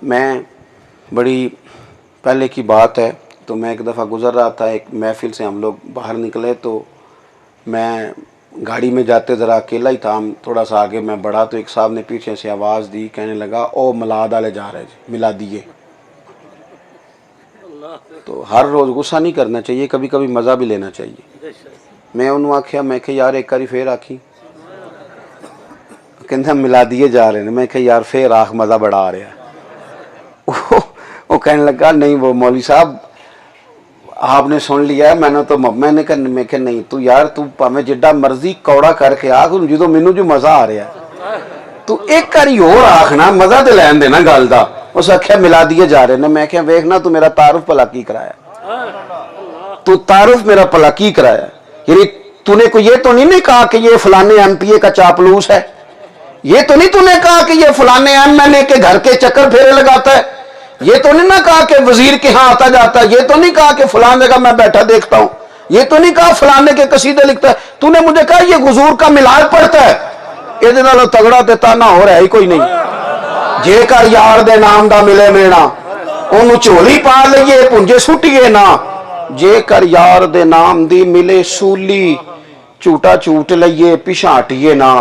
میں بڑی پہلے کی بات ہے تو میں ایک دفعہ گزر رہا تھا، ایک محفل سے ہم لوگ باہر نکلے تو میں گاڑی میں جاتے ذرا اکیلا ہی تھا، ہم تھوڑا سا آگے میں بڑھا تو ایک صاحب نے پیچھے سے آواز دی، کہنے لگا او ملاد والے جا رہے جی، ملا دیے۔ تو ہر روز غصہ نہیں کرنا چاہیے، کبھی کبھی مزہ بھی لینا چاہیے۔ میں انہوں آکھیا، میں کہ یار ایک کاری پھر آکھی، کہندہ ملا دیے جا رہے ہیں، میں کہ یار پھر آخ مزہ بڑا آ رہا ہے۔ وہ کہنے لگا نہیں وہ مولوی صاحب آپ نے سن لیا ہے، میں نے کہا نہیں تو یار تو پاویں جڈا مرضی کوڑا کر کے آخ جدو مینوں جو مزہ آ رہا ہے تو ایک کاری اور آخنا، مزہ تے لین دینا گل دا۔ اس آخیا ملا دیے جا رہے ہیں، میں کہا ویکھنا تو میرا تعارف بھلا کی کرایا، تو تعارف میرا بھلا کی کرایا، یعنی تو نے کوئی یہ تو نہیں کہا کہ یہ فلانے ایم پی اے کا چاپلوس ہے، یہ تو نہیں تو نے کہا کہ یہ فلانے ایم ایل اے کے گھر کے چکر پھیرے لگاتا ہے، یہ تو نہیں نہ کہا کہ وزیر کے ہاں آتا جاتا ہے، یہ تو نہیں کہا کہ فلانے جگہ میں بیٹھا دیکھتا ہوں، یہ تو نہیں کہا فلانے کے قصیدے لکھتا ہے، تو نے مجھے کہا یہ حضور کا ملاد پڑھتا ہے۔ یہ نالوں تگڑا تے تانا ہو رہا ہی کوئی نہیں۔ جے کر یار دے نام دا ملے مینا، انہوں چولی پا لئیے پنجے سٹیے نا، جے کر یار دے نام دی ملے سولی، چوٹا چوٹ لئیے پچھاٹیے نا۔